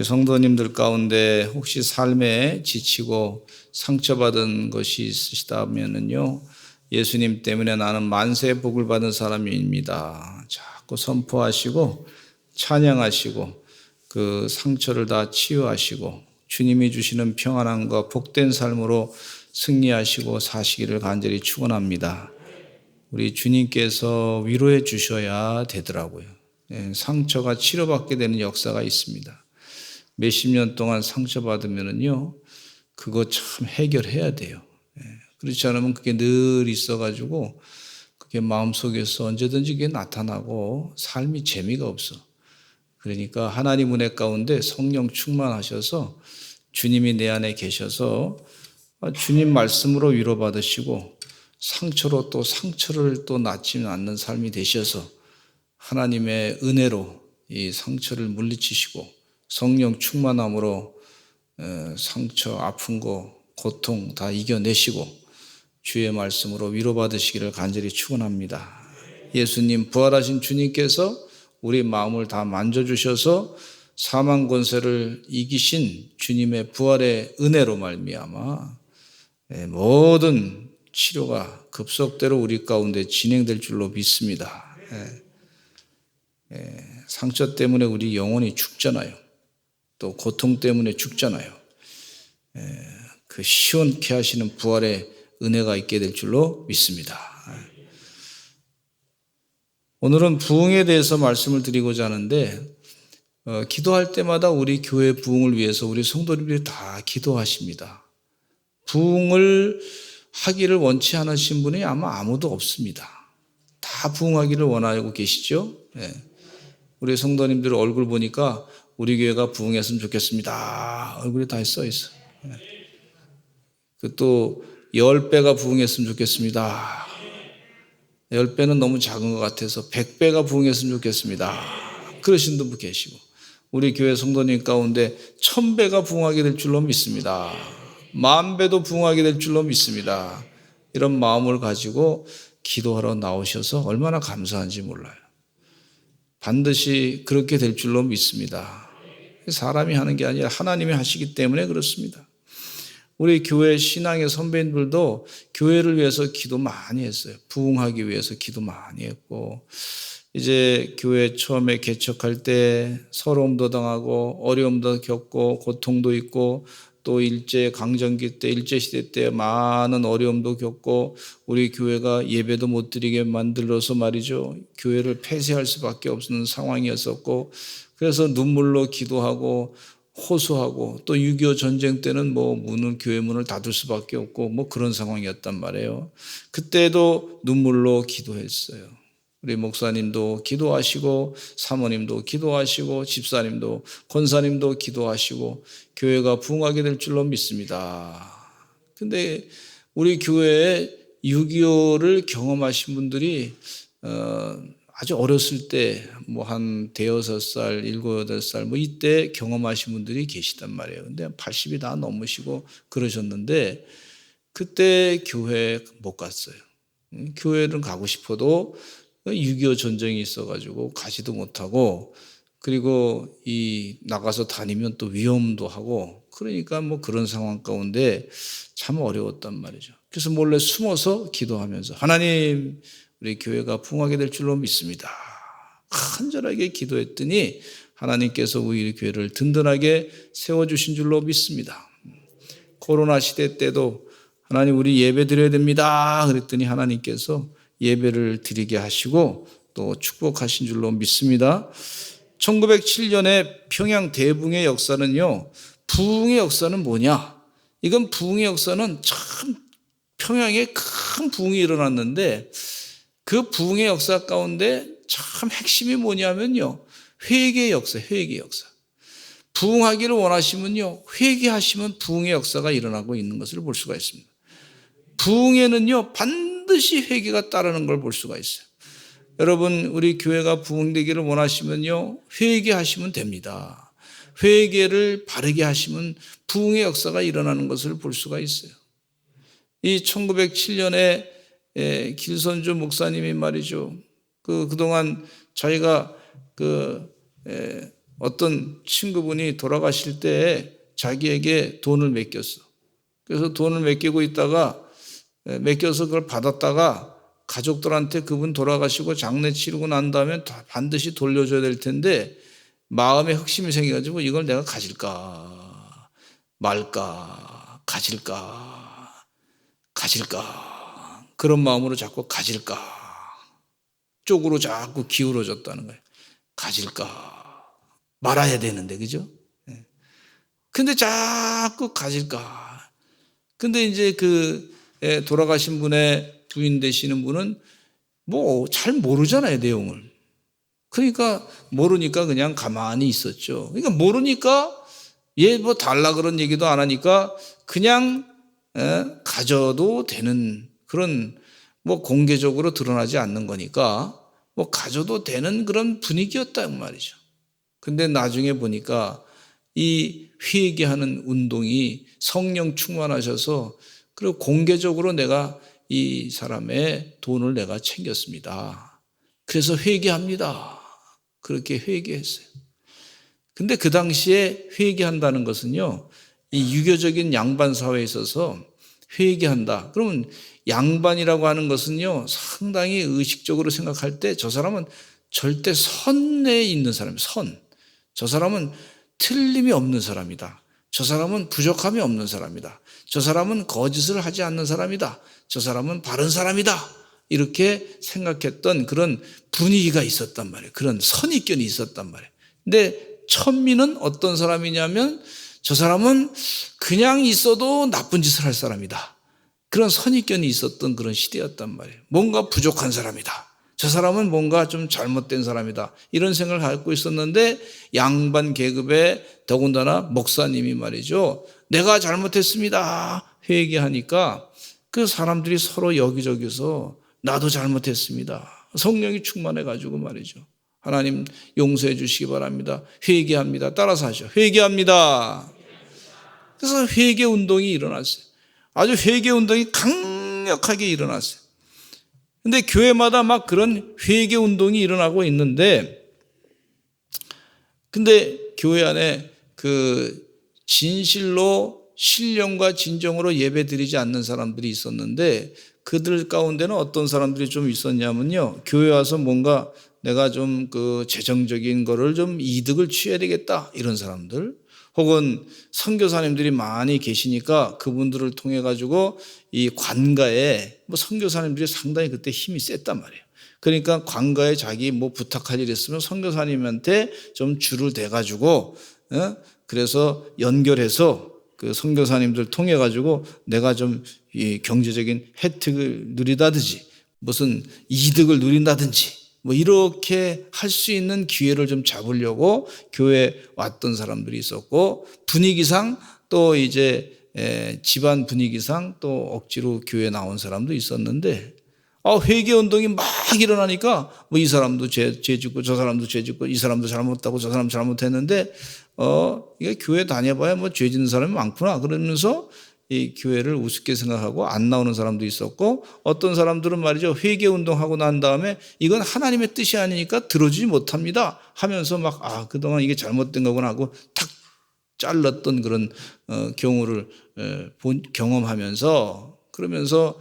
성도님들 가운데 혹시 삶에 지치고 상처받은 것이 있으시다면요, 예수님 때문에 나는 만세 복을 받은 사람입니다. 자꾸 선포하시고 찬양하시고 그 상처를 다 치유하시고 주님이 주시는 평안함과 복된 삶으로 승리하시고 사시기를 간절히 축원합니다. 우리 주님께서 위로해 주셔야 되더라고요. 상처가 치료받게 되는 역사가 있습니다. 몇십 년 동안 상처받으면요, 그거 참 해결해야 돼요. 그렇지 않으면 그게 늘 있어가지고 그게 마음속에서 언제든지 그게 나타나고 삶이 재미가 없어. 그러니까 하나님 은혜 가운데 성령 충만하셔서 주님이 내 안에 계셔서 주님 말씀으로 위로받으시고 상처로 또 상처를 또 낫지 않는 삶이 되셔서 하나님의 은혜로 이 상처를 물리치시고 성령 충만함으로 상처, 아픈 거, 고통 다 이겨내시고 주의 말씀으로 위로받으시기를 간절히 축원합니다. 예수님, 부활하신 주님께서 우리 마음을 다 만져주셔서 사망 권세를 이기신 주님의 부활의 은혜로 말미암아 모든 치료가 급속대로 우리 가운데 진행될 줄로 믿습니다. 상처 때문에 우리 영혼이 죽잖아요. 또 고통 때문에 죽잖아요. 그 시원케 하시는 부활의 은혜가 있게 될 줄로 믿습니다. 오늘은 부흥에 대해서 말씀을 드리고자 하는데 기도할 때마다 우리 교회 부흥을 위해서 우리 성도님들이 다 기도하십니다. 부흥을 하기를 원치 않으신 분이 아마 아무도 없습니다. 다 부흥하기를 원하고 계시죠? 우리 성도님들 얼굴 보니까 우리 교회가 부흥했으면 좋겠습니다. 얼굴에 다 써 있어. 또 10배가 부흥했으면 좋겠습니다. 10배는 너무 작은 것 같아서 100배가 부흥했으면 좋겠습니다. 그러신 분도 계시고 우리 교회 성도님 가운데 1000배가 부흥하게 될 줄로 믿습니다. 10,000배도 부흥하게 될 줄로 믿습니다. 이런 마음을 가지고 기도하러 나오셔서 얼마나 감사한지 몰라요. 반드시 그렇게 될 줄로 믿습니다. 사람이 하는 게 아니라 하나님이 하시기 때문에 그렇습니다. 우리 교회 신앙의 선배님들도 교회를 위해서 기도 많이 했어요. 부흥하기 위해서 기도 많이 했고, 이제 교회 처음에 개척할 때 서러움도 당하고 어려움도 겪고 고통도 있고 또 일제강점기 때 일제시대 때 많은 어려움도 겪고 우리 교회가 예배도 못 드리게 만들어서 말이죠. 교회를 폐쇄할 수밖에 없는 상황이었었고 그래서 눈물로 기도하고 호소하고 또 6.25 전쟁 때는 교회 문을 닫을 수밖에 없고 그런 상황이었단 말이에요. 그때도 눈물로 기도했어요. 우리 목사님도 기도하시고 사모님도 기도하시고 집사님도 권사님도 기도하시고 교회가 부흥하게 될 줄로 믿습니다. 근데 우리 교회에 6.25를 경험하신 분들이 아주 어렸을 때 한 5살, 7, 8살 이때 경험하신 분들이 계시단 말이에요. 근데 80이 다 넘으시고 그러셨는데 그때 교회 못 갔어요. 교회는 가고 싶어도 6.25 전쟁이 있어가지고 가지도 못하고 그리고 나가서 다니면 또 위험도 하고 그러니까 그런 상황 가운데 참 어려웠단 말이죠. 그래서 몰래 숨어서 기도하면서 하나님 우리 교회가 부흥하게 될 줄로 믿습니다. 간절하게 기도했더니 하나님께서 우리 교회를 든든하게 세워주신 줄로 믿습니다. 코로나 시대 때도 하나님 우리 예배 드려야 됩니다. 그랬더니 하나님께서 예배를 드리게 하시고 또 축복하신 줄로 믿습니다. 1907년에 평양 대붕의 역사는요. 부흥의 역사는 뭐냐? 이건 부흥의 역사는 참 평양에 큰 부흥이 일어났는데 그 부흥의 역사 가운데 참 핵심이 뭐냐면요. 회개의 역사, 회개의 역사. 부흥하기를 원하시면요. 회개하시면 부흥의 역사가 일어나고 있는 것을 볼 수가 있습니다. 부흥에는요. 반드시 회개가 따르는 걸 볼 수가 있어요. 여러분 우리 교회가 부흥되기를 원하시면요. 회개하시면 됩니다. 회개를 바르게 하시면 부흥의 역사가 일어나는 것을 볼 수가 있어요. 이 1907년에 길선주 목사님이 말이죠. 그동안 자기가 어떤 친구분이 돌아가실 때 자기에게 돈을 맡겼어. 그래서 돈을 맡겨서 그걸 받았다가 가족들한테 그분 돌아가시고 장례 치르고 난 다음에 반드시 돌려줘야 될 텐데 마음에 흑심이 생겨가지고 이걸 내가 가질까 말까, 가질까 그런 마음으로 자꾸 가질까 쪽으로 자꾸 기울어졌다는 거예요. 가질까 말아야 되는데, 그죠? 근데 자꾸 가질까. 근데 이제 돌아가신 분의 부인 되시는 분은 뭐 잘 모르잖아요, 내용을. 그러니까 모르니까 그냥 가만히 있었죠. 그러니까 모르니까 얘 뭐 달라 그런 얘기도 안 하니까 그냥 가져도 되는 그런, 뭐 공개적으로 드러나지 않는 거니까 뭐 가져도 되는 그런 분위기였단 말이죠. 근데 나중에 보니까 이 회개하는 운동이 성령 충만하셔서, 그리고 공개적으로 내가 이 사람의 돈을 내가 챙겼습니다. 그래서 회개합니다. 그렇게 회개했어요. 근데 그 당시에 회개한다는 것은요, 이 유교적인 양반 사회에 있어서 회개한다. 그러면 양반이라고 하는 것은요, 상당히 의식적으로 생각할 때 저 사람은 절대 선에 있는 사람이에요. 선. 저 사람은 틀림이 없는 사람이다. 저 사람은 부족함이 없는 사람이다. 저 사람은 거짓을 하지 않는 사람이다. 저 사람은 바른 사람이다. 이렇게 생각했던 그런 분위기가 있었단 말이에요. 그런 선입견이 있었단 말이에요. 근데 천민은 어떤 사람이냐면 저 사람은 그냥 있어도 나쁜 짓을 할 사람이다. 그런 선입견이 있었던 그런 시대였단 말이에요. 뭔가 부족한 사람이다. 저 사람은 뭔가 좀 잘못된 사람이다. 이런 생각을 갖고 있었는데 양반 계급의 더군다나 목사님이 말이죠. 내가 잘못했습니다. 회개하니까 그 사람들이 서로 여기저기서 나도 잘못했습니다. 성령이 충만해가지고 말이죠. 하나님 용서해 주시기 바랍니다. 회개합니다. 따라서 하죠. 회개합니다. 그래서 회개 운동이 일어났어요. 아주 회개 운동이 강력하게 일어났어요. 근데 교회마다 막 그런 회개 운동이 일어나고 있는데, 근데 교회 안에 진실로 신령과 진정으로 예배 드리지 않는 사람들이 있었는데, 그들 가운데는 어떤 사람들이 좀 있었냐면요, 교회 와서 뭔가 내가 좀 재정적인 거를 좀 이득을 취해야 되겠다 이런 사람들, 혹은 선교사님들이 많이 계시니까 그분들을 통해 가지고 이 관가에 선교사님들이 상당히 그때 힘이 셌단 말이에요. 그러니까 관가에 자기 뭐 부탁할 일 있으면 선교사님한테 좀 줄을 대 가지고 그래서 연결해서 그 선교사님들 통해 가지고 내가 좀 이 경제적인 혜택을 누리다든지 무슨 이득을 누린다든지 뭐 이렇게 할 수 있는 기회를 좀 잡으려고 교회에 왔던 사람들이 있었고, 분위기상 또 이제 집안 분위기상 또 억지로 교회에 나온 사람도 있었는데, 회개 운동이 막 일어나니까 뭐 이 사람도 죄 짓고 저 사람도 죄 짓고 이 사람도 잘못하고 저 사람 잘못했는데 이게 교회 다녀봐야 뭐 죄 짓는 사람이 많구나 그러면서 이 교회를 우습게 생각하고 안 나오는 사람도 있었고, 어떤 사람들은 말이죠, 회개 운동하고 난 다음에 이건 하나님의 뜻이 아니니까 들어주지 못합니다 하면서 막 그동안 이게 잘못된 거구나 하고 탁 잘랐던 그런 경우를 경험하면서, 그러면서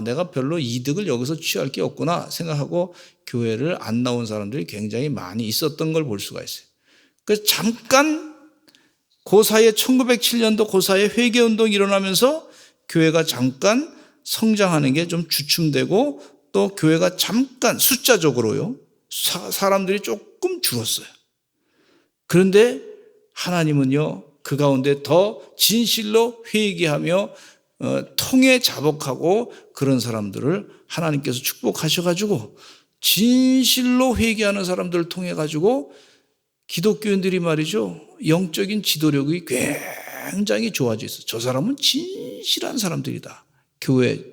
내가 별로 이득을 여기서 취할 게 없구나 생각하고 교회를 안 나온 사람들이 굉장히 많이 있었던 걸 볼 수가 있어요. 그래서 잠깐 그 사이에 1907년도 그 사이에 회개운동이 일어나면서 교회가 잠깐 성장하는 게 좀 주춤되고, 또 교회가 잠깐 숫자적으로요 사람들이 조금 줄었어요. 그런데 하나님은요 그 가운데 더 진실로 회개하며 통에 자복하고 그런 사람들을 하나님께서 축복하셔가지고 진실로 회개하는 사람들을 통해 가지고 기독교인들이 말이죠, 영적인 지도력이 굉장히 좋아져 있어요. 저 사람은 진실한 사람들이다. 교회,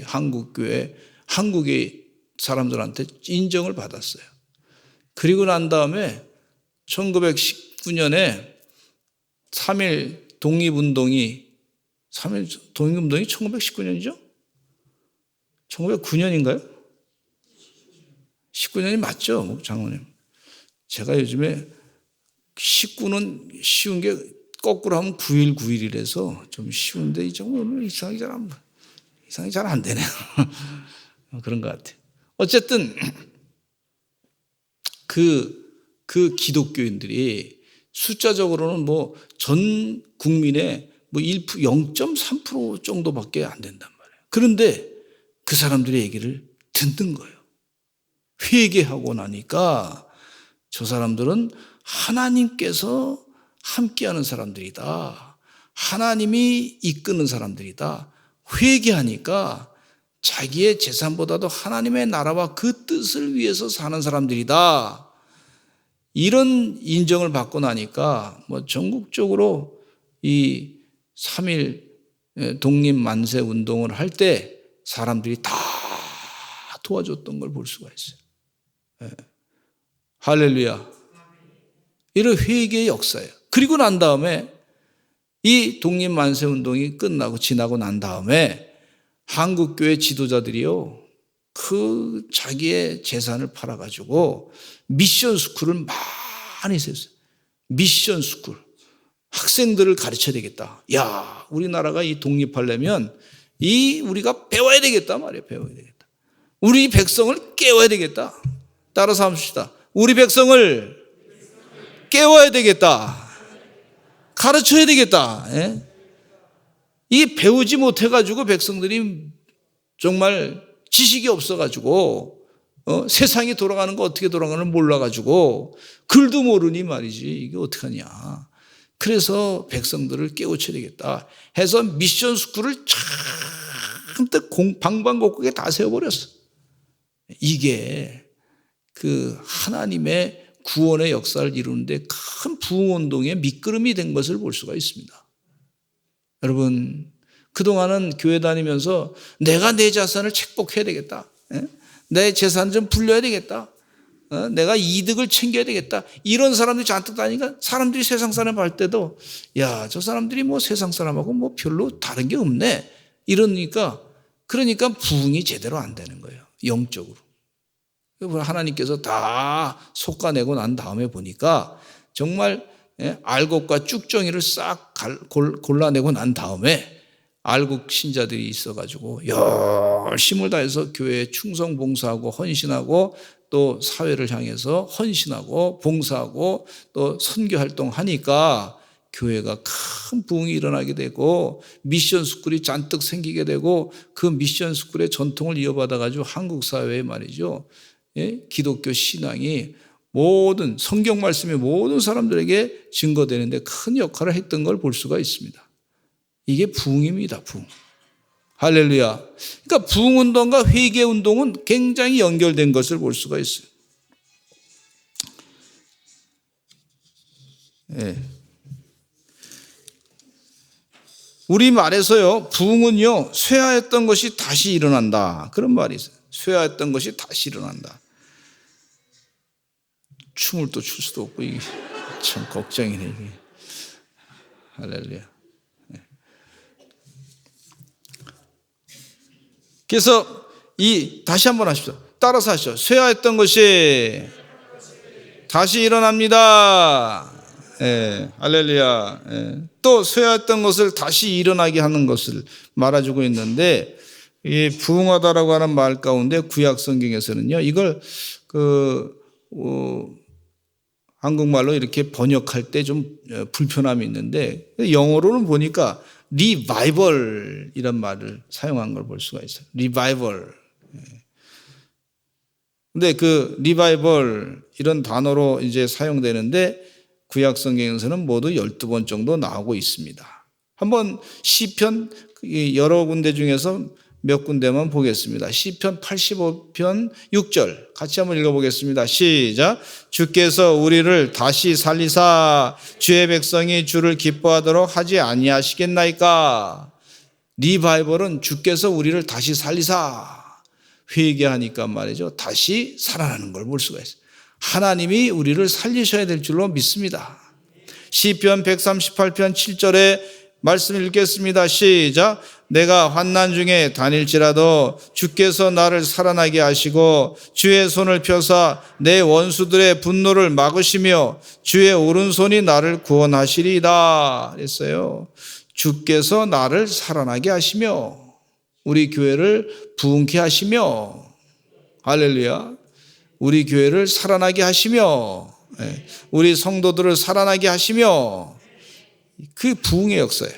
한국교회, 한국의 사람들한테 인정을 받았어요. 그리고 난 다음에 1919년에 3.1 독립운동이 1919년이죠? 1909년인가요? 19년이 맞죠, 장로님? 제가 요즘에 19는 쉬운 게 거꾸로 하면 9일 9일이라서 좀 쉬운데 이 정도는 이상하게 잘 안 되네요. 그런 것 같아요. 어쨌든 그 기독교인들이 숫자적으로는 뭐 전 국민의 뭐 0.3% 정도밖에 안 된단 말이에요. 그런데 그 사람들의 얘기를 듣는 거예요. 회개하고 나니까 저 사람들은 하나님께서 함께하는 사람들이다. 하나님이 이끄는 사람들이다. 회개하니까 자기의 재산보다도 하나님의 나라와 그 뜻을 위해서 사는 사람들이다. 이런 인정을 받고 나니까 뭐 전국적으로 이 3.1 독립만세 운동을 할 때 사람들이 다 도와줬던 걸 볼 수가 있어요. 네. 할렐루야. 이런 회개의 역사예요. 그리고 난 다음에 이 독립만세 운동이 끝나고 지나고 난 다음에 한국교회 지도자들이요, 그 자기의 재산을 팔아가지고 미션 스쿨을 많이 세웠어요. 미션 스쿨. 학생들을 가르쳐야 되겠다. 야, 우리나라가 이 독립하려면 우리가 배워야 되겠다 말이에요. 배워야 되겠다. 우리 백성을 깨워야 되겠다. 따라서 합시다. 우리 백성을 깨워야 되겠다. 가르쳐야 되겠다. 예? 이게 배우지 못해가지고 백성들이 정말 지식이 없어가지고 세상이 돌아가는 거 어떻게 돌아가는지 몰라가지고 글도 모르니 말이지 이게 어떡하냐. 그래서 백성들을 깨우쳐야 되겠다 해서 미션 스쿨을 잔뜩 방방곡곡에 다 세워버렸어. 이게 그 하나님의 구원의 역사를 이루는데 큰 부흥운동의 밑거름이 된 것을 볼 수가 있습니다. 여러분, 그동안은 교회 다니면서 내가 내 자산을 책복해야 되겠다. 내 재산 좀 불려야 되겠다. 내가 이득을 챙겨야 되겠다. 이런 사람들이 잔뜩 다니니까 사람들이 세상 사람 할 때도 야, 저 사람들이 뭐 세상 사람하고 뭐 별로 다른 게 없네. 이러니까 그러니까 부흥이 제대로 안 되는 거예요. 영적으로. 하나님께서 다 솎아내고 난 다음에 보니까 정말 알곡과 쭉정이를 싹 골라내고 난 다음에 알곡 신자들이 있어가지고 열심을 다해서 교회에 충성 봉사하고 헌신하고 또 사회를 향해서 헌신하고 봉사하고 또 선교 활동하니까 교회가 큰 부흥이 일어나게 되고 미션 스쿨이 잔뜩 생기게 되고 그 미션 스쿨의 전통을 이어받아가지고 한국 사회에 말이죠. 기독교 신앙이 모든 성경 말씀이 모든 사람들에게 증거되는데 큰 역할을 했던 걸 볼 수가 있습니다. 이게 부흥입니다. 부흥. 할렐루야. 그러니까 부흥운동과 회개운동은 굉장히 연결된 것을 볼 수가 있어요. 네. 우리말에서요, 부흥은요, 쇠하였던 것이 다시 일어난다. 그런 말이 있어요. 쇠하였던 것이 다시 일어난다. 춤을 또 출 수도 없고, 이게 참 걱정이네, 이게. 할렐루야. 네. 그래서 다시 한번 하십시오. 따라서 하시죠. 쇠하였던 것이 다시 일어납니다. 예, 할렐루야. 예. 또 쇠하였던 것을 다시 일어나게 하는 것을 말해주고 있는데, 이 부흥하다라고 하는 말 가운데 구약 성경에서는요, 이걸 한국말로 이렇게 번역할 때 좀 불편함이 있는데 영어로는 보니까 리바이벌 이런 말을 사용한 걸 볼 수가 있어요. 리바이벌. 근데 그 리바이벌 이런 단어로 이제 사용되는데 구약 성경에서는 모두 12번 정도 나오고 있습니다. 한번 시편 여러 군데 중에서 몇 군데만 보겠습니다. 시편 85편 6절 같이 한번 읽어보겠습니다. 시작. 주께서 우리를 다시 살리사 주의 백성이 주를 기뻐하도록 하지 아니하시겠나이까. 리바이벌은 주께서 우리를 다시 살리사. 회개하니까 말이죠. 다시 살아나는 걸 볼 수가 있어요. 하나님이 우리를 살리셔야 될 줄로 믿습니다. 시편 138편 7절에 말씀을 읽겠습니다. 시작. 내가 환난 중에 다닐지라도 주께서 나를 살아나게 하시고 주의 손을 펴사 내 원수들의 분노를 막으시며 주의 오른손이 나를 구원하시리이다 했어요. 주께서 나를 살아나게 하시며 우리 교회를 부흥케 하시며, 할렐루야, 우리 교회를 살아나게 하시며 우리 성도들을 살아나게 하시며, 그 부흥의 역사예요.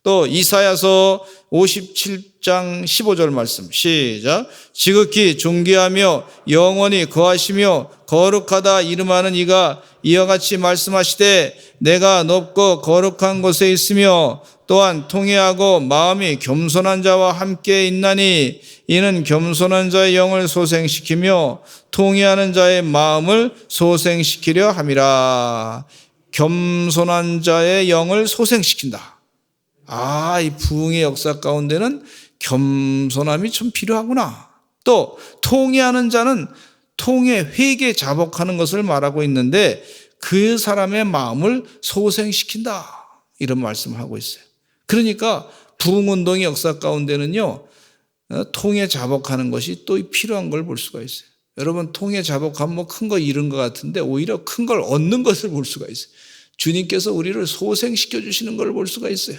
또 이사야서 57장 15절 말씀 시작. 지극히 존귀하며 영원히 거하시며 거룩하다 이름하는 이가 이와 같이 말씀하시되 내가 높고 거룩한 곳에 있으며 또한 통회하고 마음이 겸손한 자와 함께 있나니 이는 겸손한 자의 영을 소생시키며 통회하는 자의 마음을 소생시키려 함이라. 겸손한 자의 영을 소생시킨다. 이 부흥의 역사 가운데는 겸손함이 좀 필요하구나. 또 통회하는 자는 통회, 회개, 자복하는 것을 말하고 있는데 그 사람의 마음을 소생시킨다, 이런 말씀을 하고 있어요. 그러니까 부흥운동의 역사 가운데는요, 통회, 자복하는 것이 또 필요한 걸 볼 수가 있어요. 여러분, 통회, 자복하면 뭐 큰 거 잃은 것 같은데 오히려 큰 걸 얻는 것을 볼 수가 있어요. 주님께서 우리를 소생시켜 주시는 걸 볼 수가 있어요.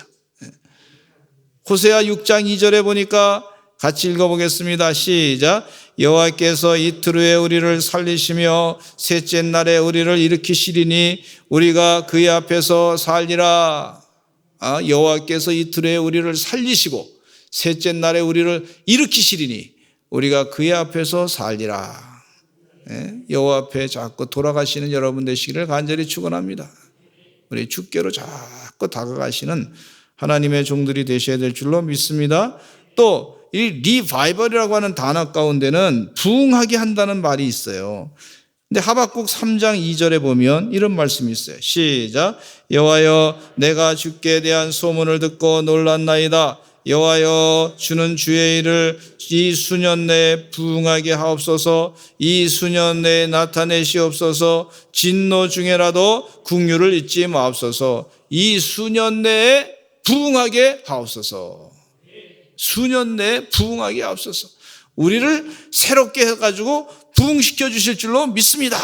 호세아 6장 2절에 보니까 같이 읽어보겠습니다. 시작. 여호와께서 이틀 후에 우리를 살리시며 셋째 날에 우리를 일으키시리니 우리가 그의 앞에서 살리라. 여호와께서 이틀 후에 우리를 살리시고 셋째 날에 우리를 일으키시리니 우리가 그의 앞에서 살리라. 여호와 앞에 자꾸 돌아가시는 여러분 되시기를 간절히 축원합니다. 우리 주께로 자꾸 다가가시는 하나님의 종들이 되셔야 될 줄로 믿습니다. 또 이 리바이벌이라고 하는 단어 가운데는 부흥하게 한다는 말이 있어요. 근데 하박국 3장 2절에 보면 이런 말씀이 있어요. 시작. 여호와여 내가 주께 대한 소문을 듣고 놀랐나이다. 여호와여 주는 주의 일을 이 수년 내에 부흥하게 하옵소서. 이 수년 내에 나타내시옵소서. 진노 중에라도 긍휼을 잊지 마옵소서. 이 수년 내에 부흥하게 하옵소서. 수년 내에 부흥하게 하옵소서. 우리를 새롭게 해가지고 부흥시켜 주실 줄로 믿습니다.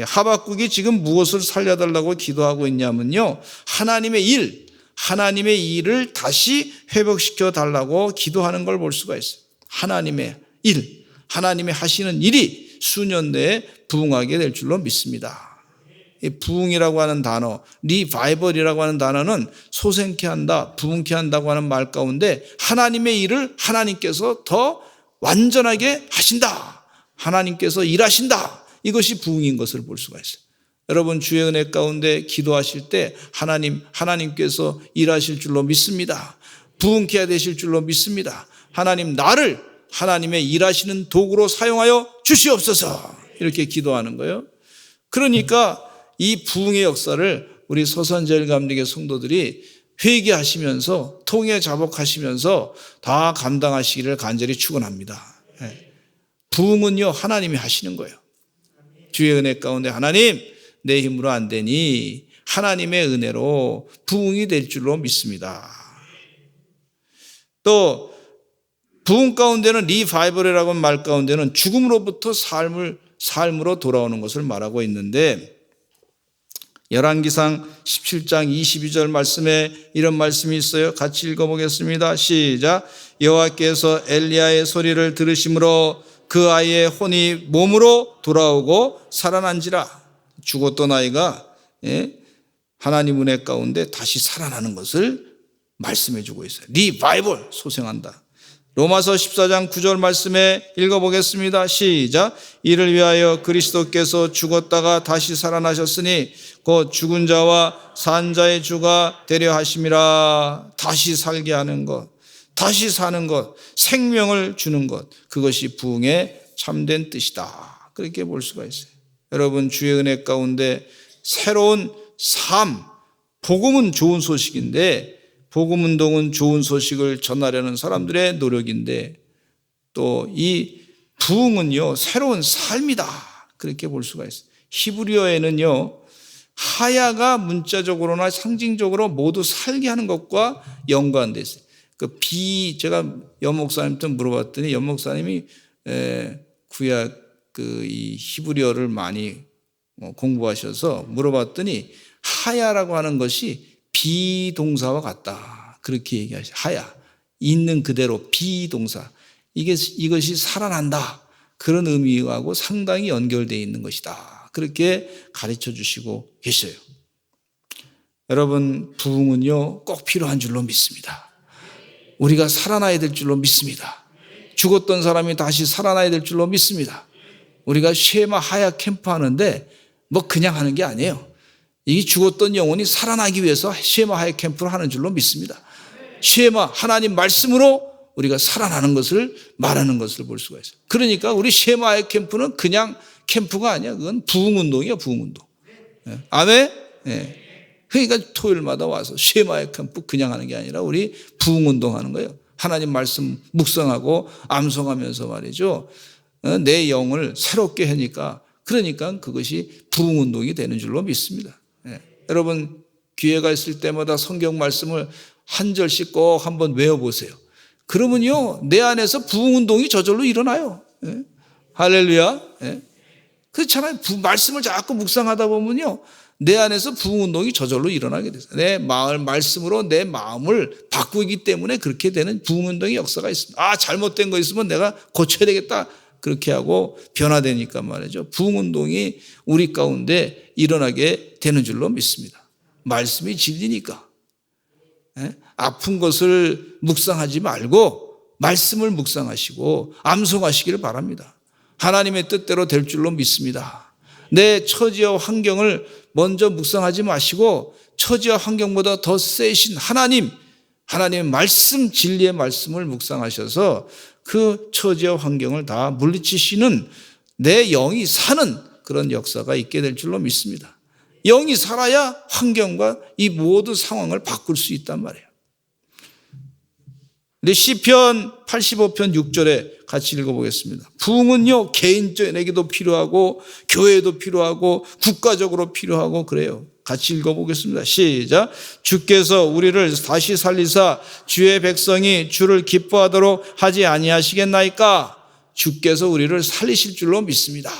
하박국이 지금 무엇을 살려달라고 기도하고 있냐면요, 하나님의 일을 다시 회복시켜 달라고 기도하는 걸 볼 수가 있어요. 하나님의 일, 하나님의 하시는 일이 수년 내에 부흥하게 될 줄로 믿습니다. 이 부흥이라고 하는 단어, 리바이벌이라고 하는 단어는 소생케 한다, 부흥케 한다고 하는 말 가운데 하나님의 일을 하나님께서 더 완전하게 하신다, 하나님께서 일하신다, 이것이 부흥인 것을 볼 수가 있어요. 여러분, 주의 은혜 가운데 기도하실 때 하나님께서 일하실 줄로 믿습니다. 부흥케 되실 줄로 믿습니다. 하나님, 나를 하나님의 일하시는 도구로 사용하여 주시옵소서, 이렇게 기도하는 거예요. 그러니까 이 부흥의 역사를 우리 서산제일감리교 성도들이 회개하시면서 통회 자복하시면서 다 감당하시기를 간절히 축원합니다. 부흥은요, 하나님이 하시는 거예요. 주의 은혜 가운데 하나님, 내 힘으로 안 되니 하나님의 은혜로 부흥이 될 줄로 믿습니다. 또 부흥 가운데는 리바이벌이라고 하는 말 가운데는 죽음으로부터 삶으로 돌아오는 것을 말하고 있는데, 열왕기상 17장 22절 말씀에 이런 말씀이 있어요. 같이 읽어보겠습니다. 시작. 여호와께서 엘리야의 소리를 들으심으로 그 아이의 혼이 몸으로 돌아오고 살아난지라. 죽었던 아이가 하나님 은혜 가운데 다시 살아나는 것을 말씀해 주고 있어요. 리바이벌, 소생한다. 로마서 14장 9절 말씀에 읽어보겠습니다. 시작. 이를 위하여 그리스도께서 죽었다가 다시 살아나셨으니 곧 죽은 자와 산 자의 주가 되려 하심이라. 다시 살게 하는 것, 다시 사는 것, 생명을 주는 것, 그것이 부흥의 참된 뜻이다, 그렇게 볼 수가 있어요. 여러분, 주의 은혜 가운데 새로운 삶, 복음은 좋은 소식인데, 복음운동은 좋은 소식을 전하려는 사람들의 노력인데, 또 이 부흥은요, 새로운 삶이다, 그렇게 볼 수가 있어요. 히브리어에는요, 하야가 문자적으로나 상징적으로 모두 살게 하는 것과 연관되어 있어요. 제가 연목사님한테 물어봤더니 연목사님이 구약 이 히브리어를 많이 공부하셔서 물어봤더니 하야라고 하는 것이 비동사와 같다. 그렇게 얘기하시죠. 하야. 있는 그대로 비동사. 이것이 살아난다. 그런 의미하고 상당히 연결되어 있는 것이다. 그렇게 가르쳐 주시고 계셔요. 여러분, 부흥은요, 꼭 필요한 줄로 믿습니다. 우리가 살아나야 될 줄로 믿습니다. 죽었던 사람이 다시 살아나야 될 줄로 믿습니다. 우리가 쉐마 하야 캠프 하는데 그냥 하는 게 아니에요. 이 죽었던 영혼이 살아나기 위해서 쉐마 하야 캠프를 하는 줄로 믿습니다. 쉐마, 하나님 말씀으로 우리가 살아나는 것을 말하는 것을 볼 수가 있어요. 그러니까 우리 쉐마 하야 캠프는 그냥 캠프가 아니야. 그건 부흥운동이야, 부흥운동. 아멘? 네. 그러니까 토요일마다 와서 쉐마 하야 캠프 그냥 하는 게 아니라 우리 부흥운동 하는 거예요. 하나님 말씀 묵상하고 암송하면서 말이죠. 내 영을 새롭게 하니까 그러니까 그것이 부흥운동이 되는 줄로 믿습니다. 여러분, 기회가 있을 때마다 성경 말씀을 한 절씩 꼭 한번 외워보세요. 그러면요, 내 안에서 부흥운동이 저절로 일어나요. 할렐루야. 그렇잖아요. 말씀을 자꾸 묵상하다 보면요, 내 안에서 부흥운동이 저절로 일어나게 돼요. 내 말씀으로 내 마음을 바꾸기 때문에 그렇게 되는 부흥운동의 역사가 있습니다. 잘못된 거 있으면 내가 고쳐야 되겠다. 그렇게 하고 변화되니까 말이죠. 부흥운동이 우리 가운데 일어나게 되는 줄로 믿습니다. 말씀이 진리니까. 아픈 것을 묵상하지 말고 말씀을 묵상하시고 암송하시기를 바랍니다. 하나님의 뜻대로 될 줄로 믿습니다. 내 처지와 환경을 먼저 묵상하지 마시고 처지와 환경보다 더 세신 하나님의 말씀, 진리의 말씀을 묵상하셔서 그 처지와 환경을 다 물리치시는 내 영이 사는 그런 역사가 있게 될 줄로 믿습니다. 영이 살아야 환경과 이 모든 상황을 바꿀 수 있단 말이에요. 근데 시편 85편 6절에 같이 읽어보겠습니다. 부흥은요, 개인적에게도 필요하고 교회도 필요하고 국가적으로 필요하고 그래요. 같이 읽어보겠습니다. 시작. 주께서 우리를 다시 살리사 주의 백성이 주를 기뻐하도록 하지 아니하시겠나이까? 주께서 우리를 살리실 줄로 믿습니다.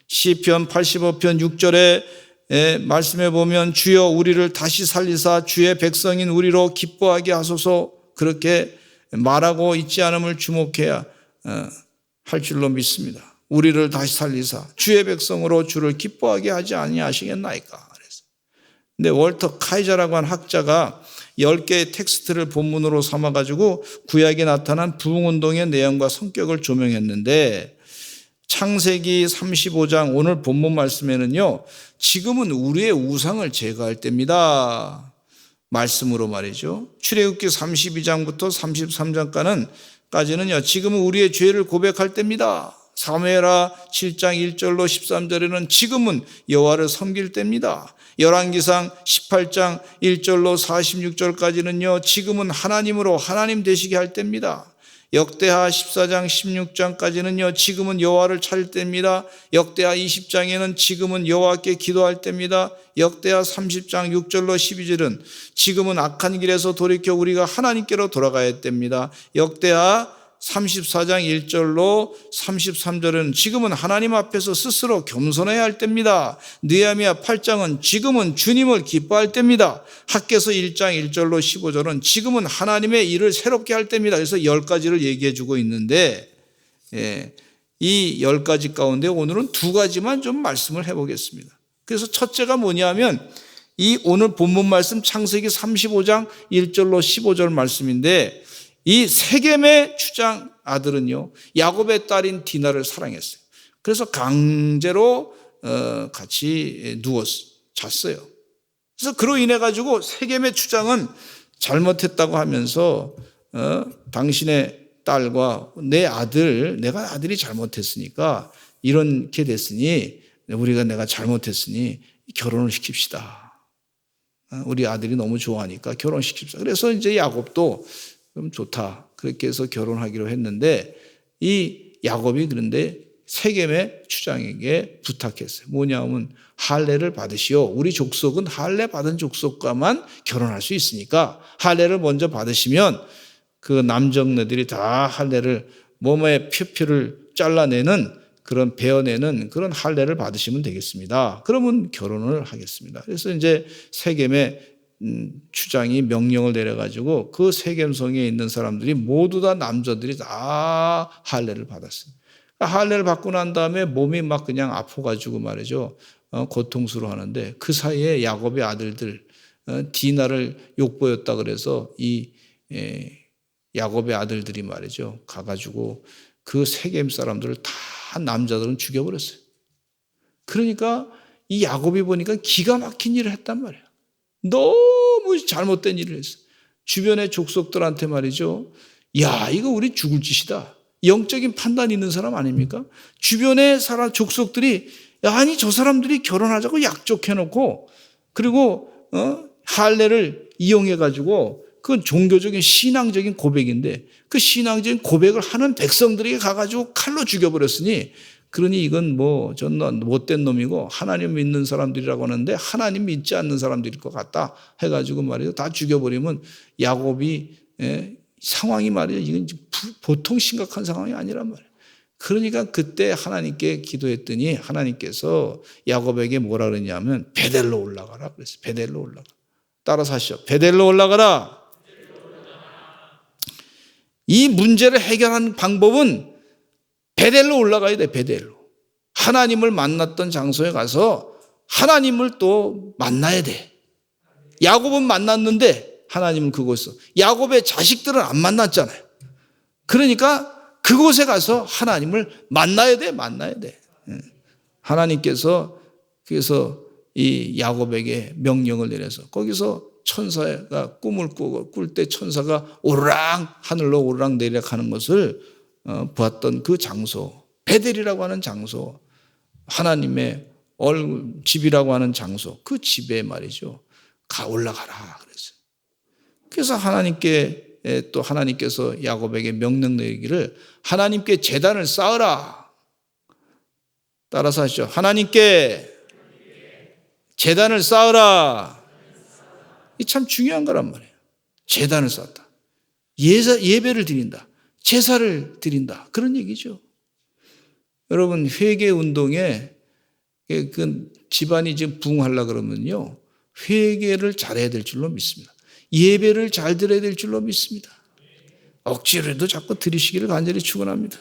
시편 85편 6절에 말씀해 보면 주여 우리를 다시 살리사 주의 백성인 우리로 기뻐하게 하소서 그렇게 말하고 있지 않음을 주목해야 할 줄로 믿습니다. 우리를 다시 살리사 주의 백성으로 주를 기뻐하게 하지 아니하시겠나이까. 근데 월터 카이저라고 한 학자가 10개의 텍스트를 본문으로 삼아가지고 구약에 나타난 부흥운동의 내용과 성격을 조명했는데 창세기 35장 오늘 본문 말씀에는요, 지금은 우리의 우상을 제거할 때입니다. 말씀으로 말이죠. 출애굽기 32장부터 33장까지는요, 지금은 우리의 죄를 고백할 때입니다. 사무엘하 7장 1절로 13절에는 지금은 여호와를 섬길 때입니다. 열왕기상 18장 1절로 46절까지는요, 지금은 하나님으로 하나님 되시게 할 때입니다. 역대하 14장 16장까지는요, 지금은 여호와를 찾을 때입니다. 역대하 20장에는 지금은 여호와께 기도할 때입니다. 역대하 30장 6절로 12절은 지금은 악한 길에서 돌이켜 우리가 하나님께로 돌아가야 할 때입니다. 역대하 34장 1절로 33절은 지금은 하나님 앞에서 스스로 겸손해야 할 때입니다. 느헤미야 8장은 지금은 주님을 기뻐할 때입니다. 학개서 1장 1절로 15절은 지금은 하나님의 일을 새롭게 할 때입니다. 그래서 10가지를 얘기해 주고 있는데 이 10가지 가운데 오늘은 2가지만 좀 말씀을 해보겠습니다. 그래서 첫째가 뭐냐면 이 오늘 본문 말씀 창세기 35장 1절로 15절 말씀인데 이 세겜의 추장 아들은요, 야곱의 딸인 디나를 사랑했어요. 그래서 강제로 같이 잤어요. 그래서 그로 인해 가지고 세겜의 추장은 잘못했다고 하면서 당신의 딸과 내가 아들이 잘못했으니까 이렇게 됐으니 내가 잘못했으니 결혼을 시킵시다. 우리 아들이 너무 좋아하니까 결혼시킵시다. 그래서 이제 야곱도 그럼 좋다. 그렇게 해서 결혼하기로 했는데 이 야곱이 그런데 세겜의 추장에게 부탁했어요. 뭐냐면 할례를 받으시오. 우리 족속은 할례 받은 족속과만 결혼할 수 있으니까 할례를 먼저 받으시면 그 남정네들이 다 할례를 몸의 표표를 잘라내는 그런 베어내는 그런 할례를 받으시면 되겠습니다. 그러면 결혼을 하겠습니다. 그래서 이제 세겜의 추장이 명령을 내려가지고 그 세겜성에 있는 사람들이 모두 다 남자들이 다 할례를 받았어요. 할례를 받고 난 다음에 몸이 막 그냥 아파가지고 말이죠. 고통스러워하는데 그 사이에 야곱의 아들들 디나를 욕보였다 그래서 이 야곱의 아들들이 말이죠. 가가지고 그 세겜 사람들을 다 남자들은 죽여버렸어요. 그러니까 이 야곱이 보니까 기가 막힌 일을 했단 말이에요. 너무 잘못된 일을 했어요. 주변의 족속들한테 말이죠. 야, 이거 우리 죽을 짓이다. 영적인 판단이 있는 사람 아닙니까? 주변의 사람 족속들이 아니 저 사람들이 결혼하자고 약속해놓고 그리고 할례를 이용해가지고 그건 종교적인 신앙적인 고백인데 그 신앙적인 고백을 하는 백성들에게 가가지고 칼로 죽여버렸으니 그러니 이건 뭐 전 못된 놈이고 하나님 믿는 사람들이라고 하는데 하나님 믿지 않는 사람들일 것 같다 해가지고 말이죠. 다 죽여버리면 야곱이 상황이 말이죠. 이건 보통 심각한 상황이 아니란 말이에요. 그러니까 그때 하나님께 기도했더니 하나님께서 야곱에게 뭐라 그랬냐면 베델로 올라가라 그랬어요. 베델로 올라가. 따라서 하시죠. 베델로 올라가라. 이 문제를 해결하는 방법은 베델로 올라가야 돼. 베델로. 하나님을 만났던 장소에 가서 하나님을 또 만나야 돼. 야곱은 만났는데 하나님은 그곳에서. 야곱의 자식들은 안 만났잖아요. 그러니까 그곳에 가서 하나님을 만나야 돼. 만나야 돼. 하나님께서 그래서 이 야곱에게 명령을 내려서 거기서 천사가 꿈을 꿀 때 천사가 오르락 하늘로 오르락 내리락 하는 것을 보았던 그 장소, 베델이라고 하는 장소, 하나님의 집이라고 하는 장소, 그 집에 말이죠. 올라가라 그랬어요. 그래서 또 하나님께서 야곱에게 명령 내리기를 하나님께 제단을 쌓으라. 따라서 하시죠. 하나님께 제단을 쌓으라. 이 참 중요한 거란 말이에요. 제단을 쌓았다. 예배를 드린다. 제사를 드린다. 그런 얘기죠. 여러분 회개 운동에 그 집안이 지금 부흥하려고 그러면요. 회개를 잘해야 될 줄로 믿습니다. 예배를 잘 드려야 될 줄로 믿습니다. 억지로라도 자꾸 드리시기를 간절히 축원합니다.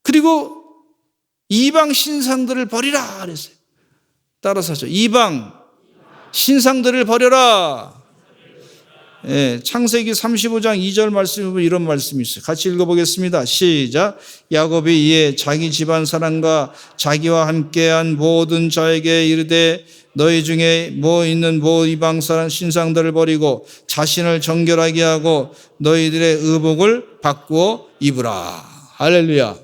그리고 이방 신상들을 버리라 그랬어요. 따라서 하죠. 이방 신상들을 버려라. 창세기 35장 2절 말씀에 보면 이런 말씀이 있어요. 같이 읽어보겠습니다. 시작. 야곱이 이에 자기 집안 사람과 자기와 함께한 모든 자에게 이르되 너희 중에 있는 이방 사람 신상들을 버리고 자신을 정결하게 하고 너희들의 의복을 바꾸어 입으라. 할렐루야.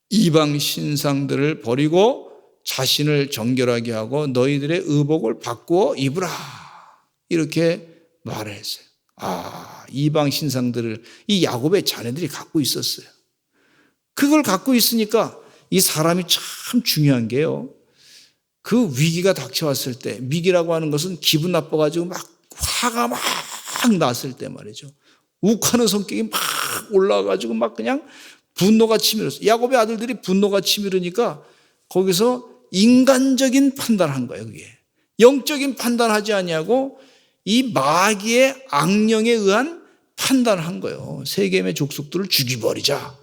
이방 신상들을 버리고 자신을 정결하게 하고 너희들의 의복을 바꾸어 입으라. 이렇게 말을 했어요. 이방 신상들을 이 야곱의 자녀들이 갖고 있었어요. 그걸 갖고 있으니까 이 사람이 참 중요한 게요. 그 위기가 닥쳐왔을 때, 위기라고 하는 것은 기분 나빠가지고 막 화가 막 났을 때 말이죠. 욱하는 성격이 막 올라와가지고 막 그냥 분노가 치밀었어요. 야곱의 아들들이 분노가 치밀으니까 거기서 인간적인 판단한 거예요. 그게 영적인 판단하지 아니하고 이 마귀의 악령에 의한 판단을 한 거예요. 세겜의 족속들을 죽여버리자.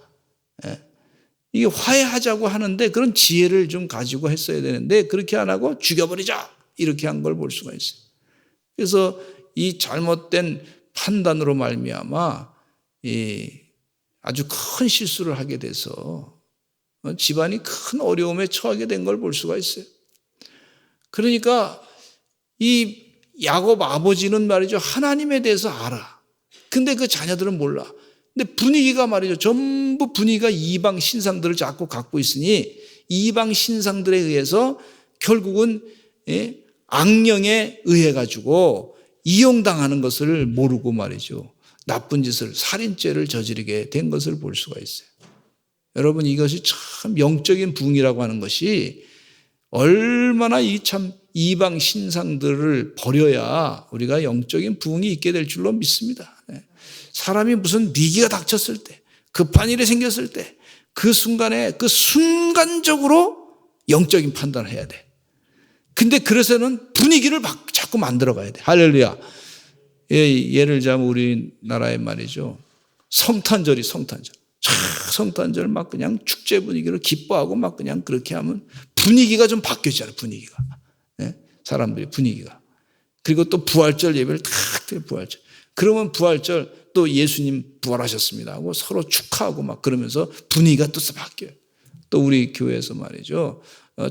이게 화해하자고 하는데 그런 지혜를 좀 가지고 했어야 되는데 그렇게 안 하고 죽여버리자 이렇게 한 걸 볼 수가 있어요. 그래서 이 잘못된 판단으로 말미암아 아주 큰 실수를 하게 돼서 집안이 큰 어려움에 처하게 된 걸 볼 수가 있어요. 그러니까 이 야곱 아버지는 말이죠. 하나님에 대해서 알아. 근데 그 자녀들은 몰라. 근데 분위기가 말이죠. 전부 분위기가 이방 신상들을 자꾸 갖고 있으니 이방 신상들에 의해서 결국은 악령에 의해 가지고 이용당하는 것을 모르고 말이죠. 나쁜 짓을, 살인죄를 저지르게 된 것을 볼 수가 있어요. 여러분, 이것이 참 영적인 부흥이라고 하는 것이 얼마나 이 참 이방 신상들을 버려야 우리가 영적인 부흥이 있게 될 줄로 믿습니다. 사람이 무슨 위기가 닥쳤을 때, 급한 일이 생겼을 때, 그 순간에 그 순간적으로 영적인 판단을 해야 돼. 근데 그래서는 분위기를 자꾸 만들어 가야 돼. 할렐루야. 예를 들자면 우리나라에 말이죠. 성탄절. 성탄절 막 그냥 축제 분위기로 기뻐하고 막 그냥 그렇게 하면 분위기가 좀 바뀌었잖아요. 분위기가. 사람들의 분위기가. 그리고 또 부활절 예배를 탁 드려, 부활절. 그러면 부활절 또 예수님 부활하셨습니다 하고 서로 축하하고 막 그러면서 분위기가 또 바뀌어요. 또 우리 교회에서 말이죠.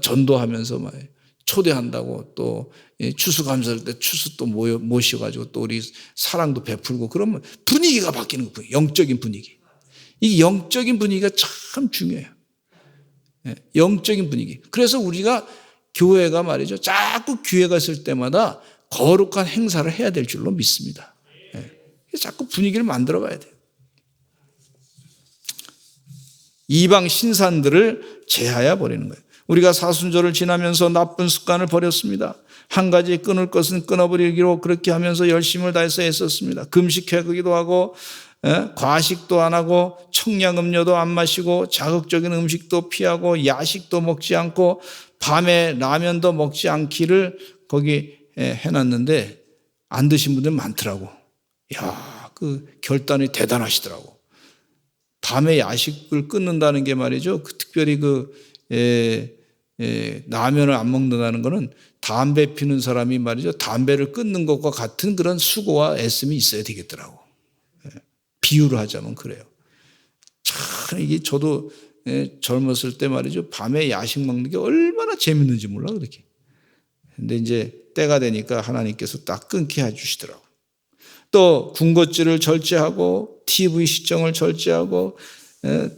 전도하면서 말이에요. 초대한다고 또 추수감사할 때 추수 또 모셔가지고 또 우리 사랑도 베풀고 그러면 분위기가 바뀌는 거예요. 영적인 분위기. 이 영적인 분위기가 참 중요해요. 영적인 분위기. 그래서 우리가 교회가 말이죠. 자꾸 기회가 있을 때마다 거룩한 행사를 해야 될 줄로 믿습니다. 자꾸 분위기를 만들어 가야 돼요. 이방 신산들을 제하여 버리는 거예요. 우리가 사순절을 지나면서 나쁜 습관을 버렸습니다. 한 가지 끊을 것은 끊어버리기로 그렇게 하면서 열심을 다해서 애썼습니다. 금식하기도 하고 과식도 안 하고 청량음료도 안 마시고 자극적인 음식도 피하고 야식도 먹지 않고 밤에 라면도 먹지 않기를 거기 해놨는데 안 드신 분들 많더라고. 야, 그 결단이 대단하시더라고. 밤에 야식을 끊는다는 게 말이죠. 특별히 라면을 안 먹는다는 것은 담배 피는 사람이 말이죠. 담배를 끊는 것과 같은 그런 수고와 애씀이 있어야 되겠더라고. 비유를 하자면 그래요. 참 이게 저도 젊었을 때 말이죠. 밤에 야식 먹는 게 얼마나 재밌는지 몰라 그렇게. 근데 이제 때가 되니까 하나님께서 딱 끊게 해주시더라고. 또 군것질을 절제하고 TV 시청을 절제하고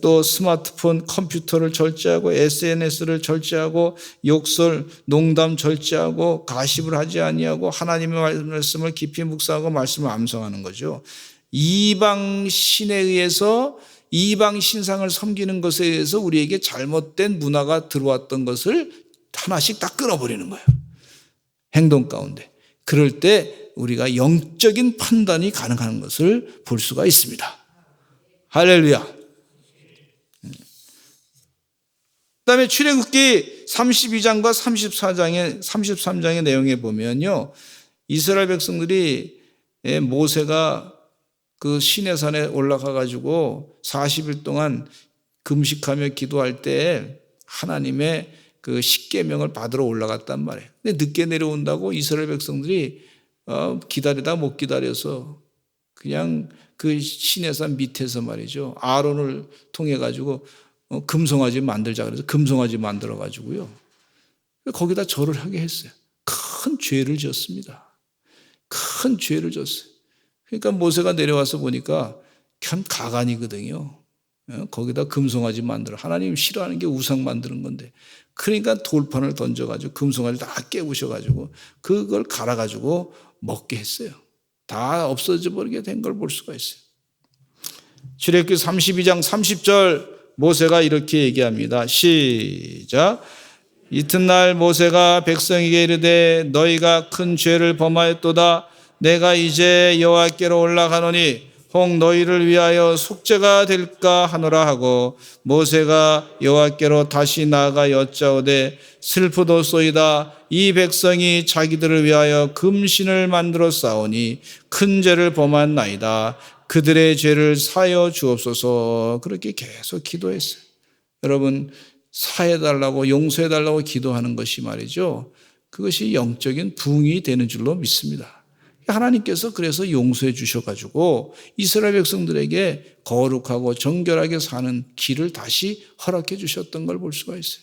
또 스마트폰 컴퓨터를 절제하고 SNS를 절제하고 욕설 농담 절제하고 가십을 하지 아니하고 하나님의 말씀을 깊이 묵상하고 말씀을 암송하는 거죠. 이방 신에 의해서 이방 신상을 섬기는 것에 의해서 우리에게 잘못된 문화가 들어왔던 것을 하나씩 다 끊어버리는 거예요. 행동 가운데. 그럴 때 우리가 영적인 판단이 가능한 것을 볼 수가 있습니다. 할렐루야. 그다음에 출애굽기 32장과 33장의 내용에 보면요. 이스라엘 백성들이 모세가 그 시내산에 올라가 가지고 40일 동안 금식하며 기도할 때 하나님의 그 십계명을 받으러 올라갔단 말이에요. 근데 늦게 내려온다고 이스라엘 백성들이 기다리다 못 기다려서 그냥 그 시내산 밑에서 말이죠. 아론을 통해 가지고 금송아지 만들자 그래서 금송아지 만들어 가지고요. 거기다 절을 하게 했어요. 큰 죄를 지었습니다. 큰 죄를 졌어요. 그러니까 모세가 내려와서 보니까 참 가관이거든요. 거기다 금송아지 만들어. 하나님 싫어하는 게 우상 만드는 건데. 그러니까 돌판을 던져가지고 금송아지 다 깨부셔가지고 그걸 갈아가지고 먹게 했어요. 다 없어져 버리게 된 걸 볼 수가 있어요. 출애굽기 32장 30절 모세가 이렇게 얘기합니다. 시작. 이튿날 모세가 백성에게 이르되 너희가 큰 죄를 범하였도다. 내가 이제 여호와께로 올라가노니 혹 너희를 위하여 속죄가 될까 하노라 하고 모세가 여호와께로 다시 나아가 여짜오되 슬프도소이다. 이 백성이 자기들을 위하여 금신을 만들어 싸우니 큰 죄를 범한나이다. 그들의 죄를 사하여 주옵소서. 그렇게 계속 기도했어요. 여러분 사해달라고 용서해달라고 기도하는 것이 말이죠. 그것이 영적인 부흥이 되는 줄로 믿습니다. 하나님께서 그래서 용서해 주셔가지고 이스라엘 백성들에게 거룩하고 정결하게 사는 길을 다시 허락해 주셨던 걸 볼 수가 있어요.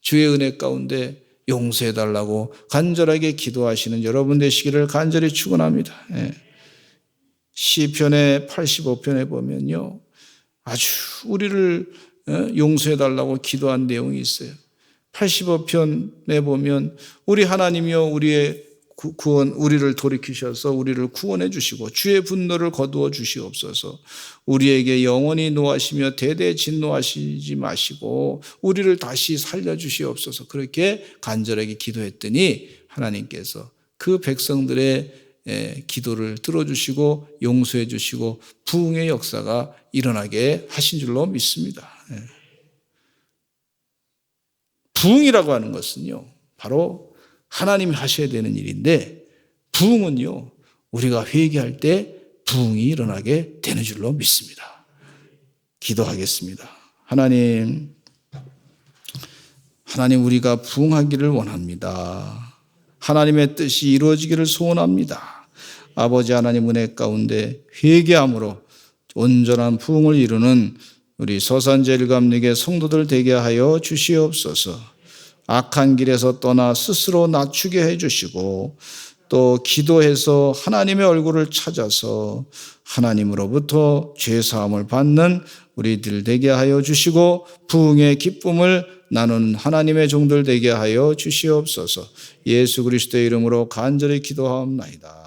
주의 은혜 가운데 용서해달라고 간절하게 기도하시는 여러분 되시기를 간절히 축원합니다. 시편의 85편에 보면요. 아주 우리를 용서해달라고 기도한 내용이 있어요. 85편에 보면 우리 하나님이여 우리의 구원, 우리를 돌이키셔서 우리를 구원해 주시고 주의 분노를 거두어 주시옵소서. 우리에게 영원히 노하시며 대대 진노하시지 마시고 우리를 다시 살려 주시옵소서. 그렇게 간절하게 기도했더니 하나님께서 그 백성들의 기도를 들어주시고 용서해 주시고 부흥의 역사가 일어나게 하신 줄로 믿습니다. 부흥이라고 하는 것은요, 바로 하나님이 하셔야 되는 일인데, 부흥은요, 우리가 회개할 때 부흥이 일어나게 되는 줄로 믿습니다. 기도하겠습니다. 하나님 우리가 부흥하기를 원합니다. 하나님의 뜻이 이루어지기를 소원합니다. 아버지 하나님 은혜 가운데 회개함으로 온전한 부흥을 이루는 우리 서산제일감리교 성도들 되게 하여 주시옵소서. 악한 길에서 떠나 스스로 낮추게 해주시고 또 기도해서 하나님의 얼굴을 찾아서 하나님으로부터 죄사함을 받는 우리들 되게 하여 주시고 부흥의 기쁨을 나누는 하나님의 종들 되게 하여 주시옵소서. 예수 그리스도의 이름으로 간절히 기도하옵나이다.